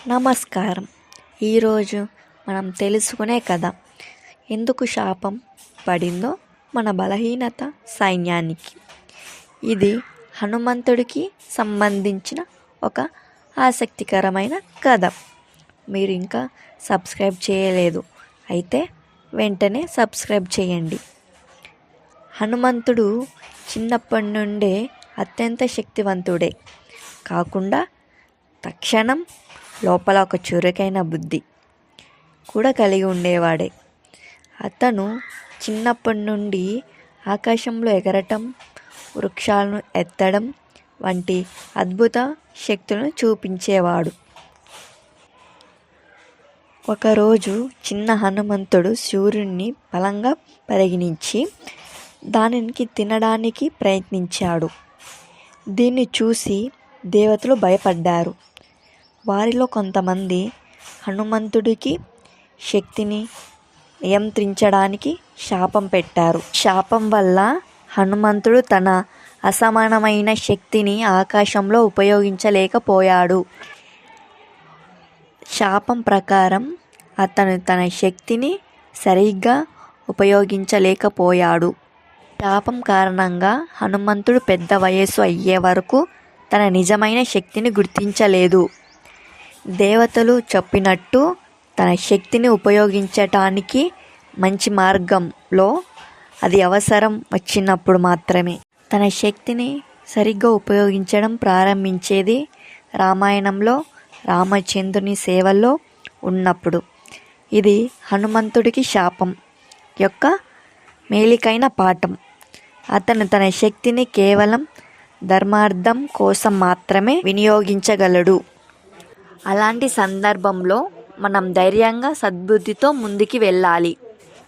నమస్కారం. ఈరోజు మనం తెలుసుకునే కథ ఎందుకు శాపం పడిందో మన బలహీనత సైన్యానికి. ఇది హనుమంతుడికి సంబంధించిన ఒక ఆసక్తికరమైన కథ. మీరు ఇంకా సబ్స్క్రైబ్ చేయలేదు అయితే వెంటనే సబ్స్క్రైబ్ చేయండి. హనుమంతుడు చిన్నప్పటి నుండే అత్యంత శక్తివంతుడే కాకుండా తక్షణం లోపల ఒక చురుకైన బుద్ధి కూడా కలిగి ఉండేవాడే. అతను చిన్నప్పటి నుండి ఆకాశంలో ఎగరటం, వృక్షాలను ఎత్తడం వంటి అద్భుత శక్తులను చూపించేవాడు. ఒకరోజు చిన్న హనుమంతుడు సూర్యుడిని బలంగా పరిగణించి దానికి తినడానికి ప్రయత్నించాడు. దీన్ని చూసి దేవతలు భయపడ్డారు. వారిలో కొంతమంది హనుమంతుడికి శక్తిని నియంత్రించడానికి శాపం పెట్టారు. శాపం వల్ల హనుమంతుడు తన అసమానమైన శక్తిని ఆకాశంలో ఉపయోగించలేకపోయాడు. శాపం ప్రకారం అతను తన శక్తిని సరిగ్గా ఉపయోగించలేకపోయాడు. శాపం కారణంగా హనుమంతుడు పెద్ద వయస్సు అయ్యే వరకు తన నిజమైన శక్తిని గుర్తించలేదు. దేవతలు చెప్పినట్టు తన శక్తిని ఉపయోగించటానికి మంచి మార్గంలో అది అవసరం వచ్చినప్పుడు మాత్రమే తన శక్తిని సరిగ్గా ఉపయోగించడం ప్రారంభించేది. రామాయణంలో రామచంద్రుని సేవలో ఉన్నప్పుడు. ఇది హనుమంతుడికి శాపం యొక్క మేలికైన పాఠం. అతను తన శక్తిని కేవలం ధర్మార్థం కోసం మాత్రమే వినియోగించగలడు. అలాంటి సందర్భంలో మనం ధైర్యంగా సద్బుద్ధితో ముందుకు వెళ్ళాలి.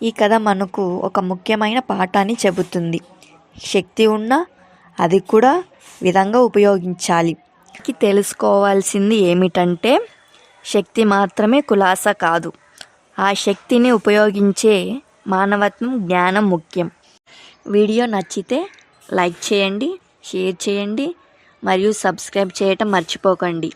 ఈ కథ మనకు ఒక ముఖ్యమైన పాఠాన్ని చెబుతుంది. శక్తి ఉన్నా అది కూడా విధంగా ఉపయోగించాలి. తెలుసుకోవాల్సింది ఏమిటంటే శక్తి మాత్రమే కులాస కాదు. ఆ శక్తిని ఉపయోగించే మానవత్వం, జ్ఞానం ముఖ్యం. వీడియో నచ్చితే లైక్ చేయండి, షేర్ చేయండి మరియు సబ్స్క్రైబ్ చేయటం మర్చిపోకండి.